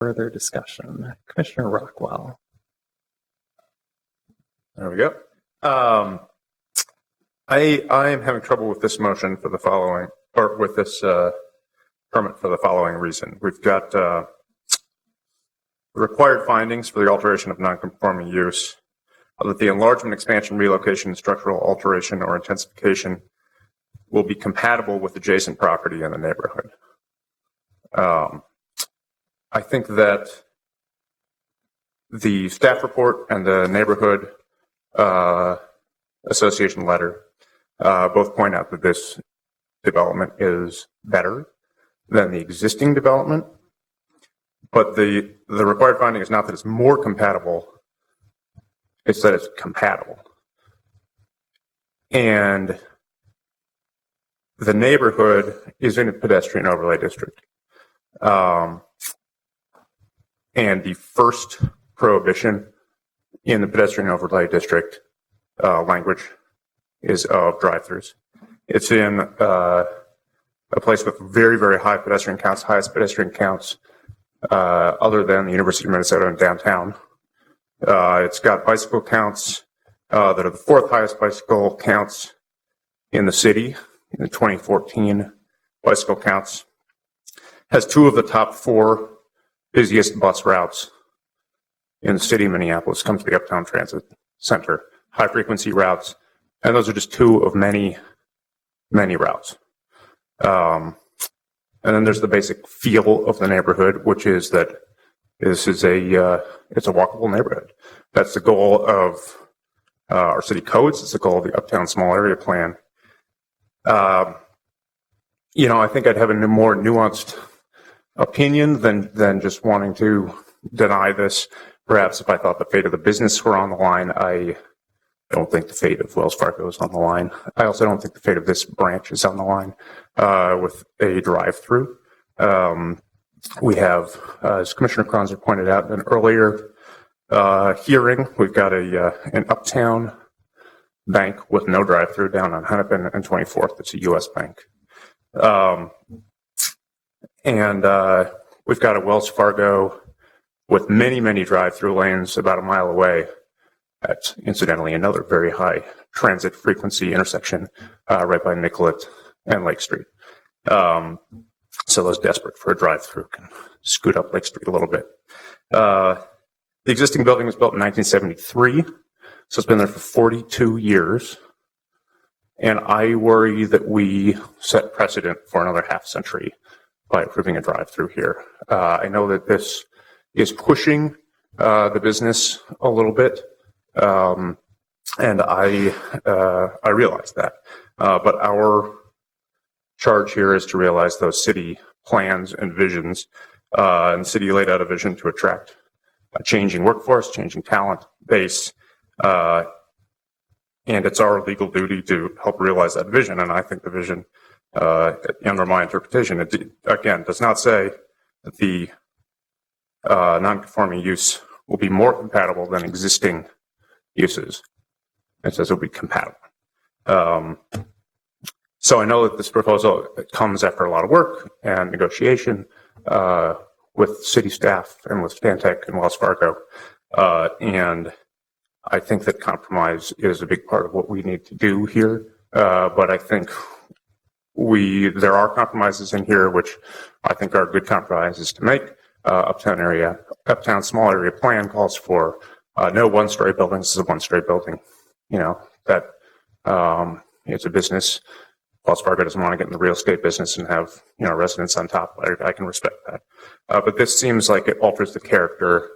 Further discussion. Commissioner Rockwell. There we go. I am having trouble with this motion for the following, or with this permit for the following reason. We've got required findings for the alteration of non-conforming use, that the enlargement, expansion, relocation, structural alteration, or intensification will be compatible with adjacent property in the neighborhood. I think that the staff report and the neighborhood association letter both point out that this development is better than the existing development, but the required finding is not that it's more compatible, it's that it's compatible. And the neighborhood is in a pedestrian overlay district. And the first prohibition in the pedestrian overlay district language is of drive-throughs. It's in a place with very, very high pedestrian counts, highest pedestrian counts other than the University of Minnesota in downtown. It's got bicycle counts that are the fourth highest bicycle counts in the city in the 2014 bicycle counts. Has two of the top four busiest bus routes in the city of Minneapolis. Comes to the Uptown Transit Center. High frequency routes. And those are just two of many, many routes. And then there's the basic feel of the neighborhood, which is that this is it's a walkable neighborhood. That's the goal of our city codes. It's the goal of the Uptown Small Area Plan. I think I'd have a more nuanced opinion than just wanting to deny this. Perhaps if I thought the fate of the business were on the line, I don't think the fate of Wells Fargo is on the line. I also don't think the fate of this branch is on the line with a drive-through. We have, as Commissioner Kronzer pointed out in an earlier hearing, we've got an Uptown bank with no drive-through down on Hennepin and 24th. It's a U.S. bank. And we've got a Wells Fargo with many, many drive-through lanes about a mile away. That's incidentally another very high transit frequency intersection right by Nicollet and Lake Street. So those desperate for a drive-through can scoot up Lake Street a little bit. The existing building was built in 1973, so it's been there for 42 years. And I worry that we set precedent for another half century by approving a drive-through here. I know that this is pushing the business a little bit, and I realize that. But our charge here is to realize those city plans and visions. And the city laid out a vision to attract a changing workforce, changing talent base, and it's our legal duty to help realize that vision. And I think the vision, under my interpretation, it again does not say that the non-conforming use will be more compatible than existing uses. It says it will be compatible. So I know that this proposal comes after a lot of work and negotiation with city staff and with Stantec and Wells Fargo. And I think that compromise is a big part of what we need to do here. But I think there are compromises in here, which I think are good compromises to make. Uptown Small Area Plan calls for no one-story buildings. This is a one-story building. It's a business. Wells Fargo doesn't want to get in the real estate business and have residents on top. I can respect that. But this seems like it alters the character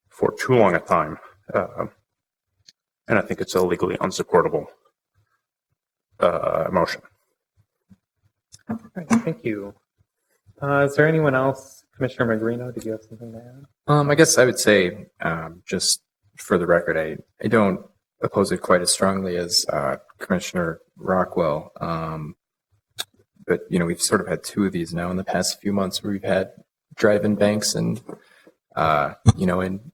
for too long a time. And I think it's a legally unsupportable motion. All right, thank you. Is there anyone else? Commissioner Magrino, did you have something to add? I guess I would say, just for the record, I don't oppose it quite as strongly as Commissioner Rockwell. But, we've sort of had two of these now in the past few months where we've had drive-in banks and, in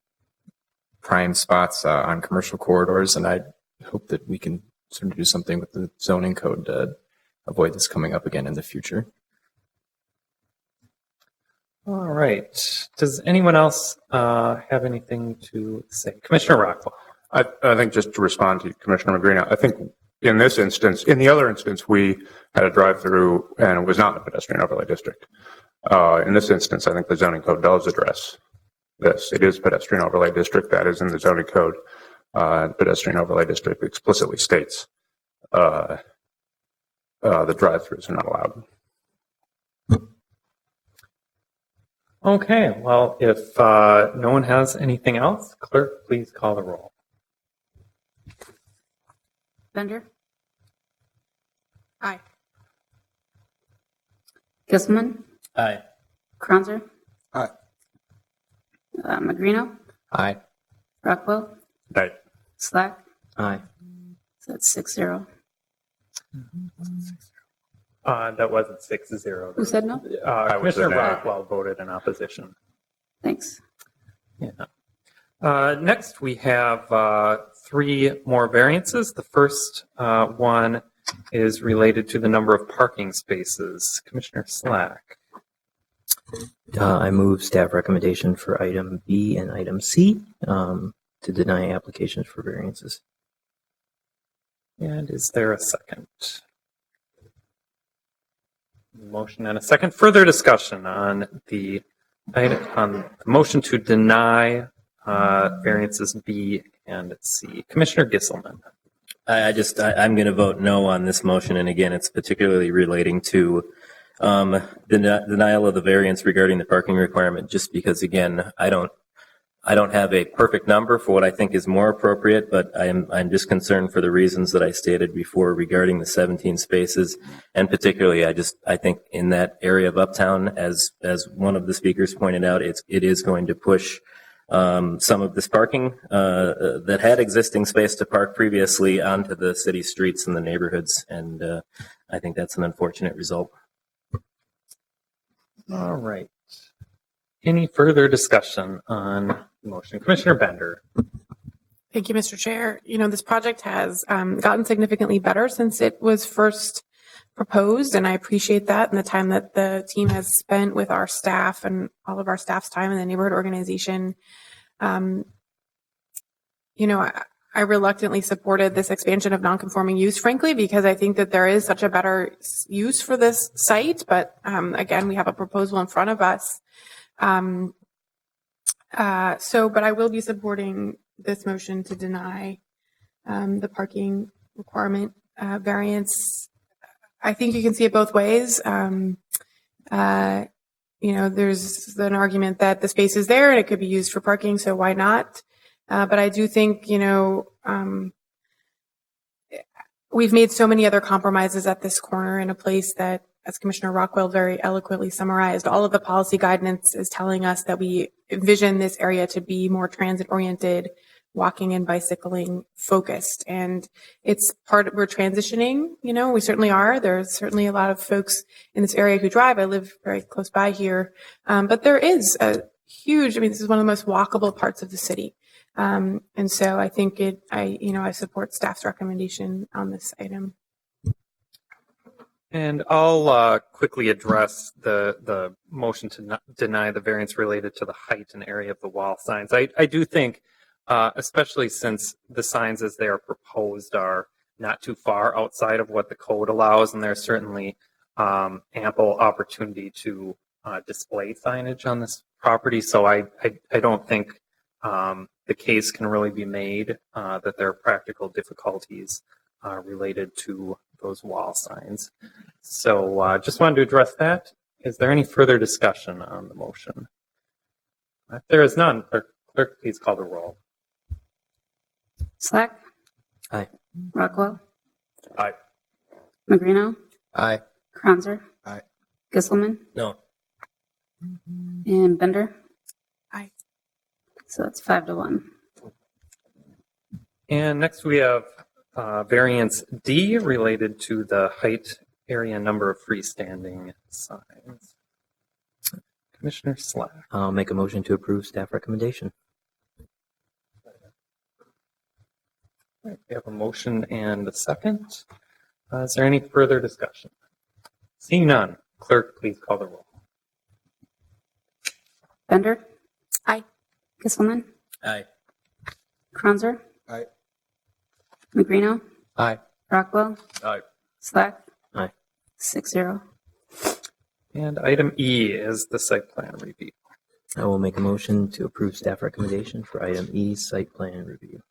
prime spots on commercial corridors. And I hope that we can sort of do something with the zoning code to avoid this coming up again in the future. All right. Does anyone else have anything to say? Commissioner Rockwell. I think just to respond to Commissioner Magrino, I think in this instance, in the other instance, we had a drive-through and it was not in a pedestrian overlay district. In this instance, I think the zoning code does address this. It is pedestrian overlay district. That is in the zoning code. Pedestrian overlay district explicitly states the drive-throughs are not allowed. Okay. Well, if no one has anything else, clerk, please call the roll. Bender? Aye. Gisselman? Aye. Cronzer? Aye. Magrino? Aye. Rockwell? Right. Slack? Aye. So that's 6-0. That wasn't 6-0. Who said no? Commissioner nay. Rockwell voted in opposition. Thanks. Yeah. Next, we have 3 more variances. The first one is related to the number of parking spaces. Commissioner Slack. I move staff recommendation for item B and item C to deny applications for variances. And is there a second? Motion and a second. Further discussion on the motion to deny variances B and C. Commissioner Gisselman. I'm going to vote no on this motion. And again, it's particularly relating to the denial of the variance regarding the parking requirement, just because, again, I don't have a perfect number for what I think is more appropriate, but I'm just concerned for the reasons that I stated before regarding the 17 spaces. And particularly, I think in that area of Uptown, as one of the speakers pointed out, it is going to push some of this parking that had existing space to park previously onto the city streets and the neighborhoods. And I think that's an unfortunate result. All right. Any further discussion on the motion? Commissioner Bender. Thank you, Mr. Chair. You know, this project has gotten significantly better since it was first proposed, and I appreciate that and the time that the team has spent with our staff and all of our staff's time in the neighborhood organization. You know, I reluctantly supported this expansion of nonconforming use, frankly, because I think that there is such a better use for this site. But again, we have a proposal in front of us. But I will be supporting this motion to deny the parking requirement variance. I think you can see it both ways. You know, there's an argument that the space is there and it could be used for parking, so why not? But I do think, you know, we've made so many other compromises at this corner in a place that, as Commissioner Rockwell very eloquently summarized, all of the policy guidance is telling us that we envision this area to be more transit-oriented, walking and bicycling focused. And it's we're transitioning, you know, we certainly are. There's certainly a lot of folks in this area who drive. I live very close by here. But there is a huge, I mean, this is one of the most walkable parts of the city. And so I think I support staff's recommendation on this item. And I'll quickly address the motion to deny the variance related to the height and area of the wall signs. I do think, especially since the signs as they are proposed are not too far outside of what the code allows, and there's certainly ample opportunity to display signage on this property. So I don't think the case can really be made that there are practical difficulties related to those wall signs. So just wanted to address that. Is there any further discussion on the motion? If there is none, clerk, please call the roll. Slack? Aye. Rockwell? Aye. Magrino? Aye. Cronzer? Aye. Gisselman? No. And Bender? Aye. So that's 5-1. And next we have variance D related to the height, area, and number of freestanding signs. Commissioner Slack. I'll make a motion to approve staff recommendation. Right, we have a motion and a second. Is there any further discussion? Seeing none, clerk, please call the roll. Bender, Aye. Kisselman, Aye. Cronzer. Aye. Magrino, Aye. Rockwell, Aye. Slack. Aye. 6-0. And item E is the site plan review. I will make a motion to approve staff recommendation for item E, site plan review.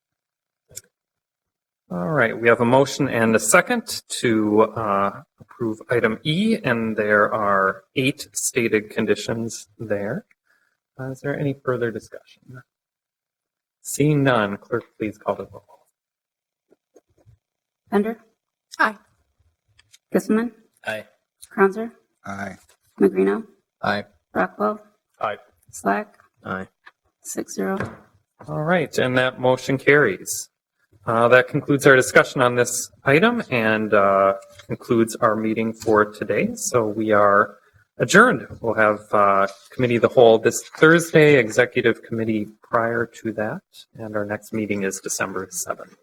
All right, we have a motion and a second to approve item E, and there are 8 stated conditions there. Is there any further discussion? Seeing none, clerk, please call the roll. Bender, Aye. Kisselman, Aye. Cronzer, Aye. Magrino, Aye. Rockwell, Aye. Slack. Aye. 6-0. All right, and that motion carries. That concludes our discussion on this item and concludes our meeting for today. So we are adjourned. We'll have committee of the whole this Thursday, executive committee prior to that, and our next meeting is December 7th.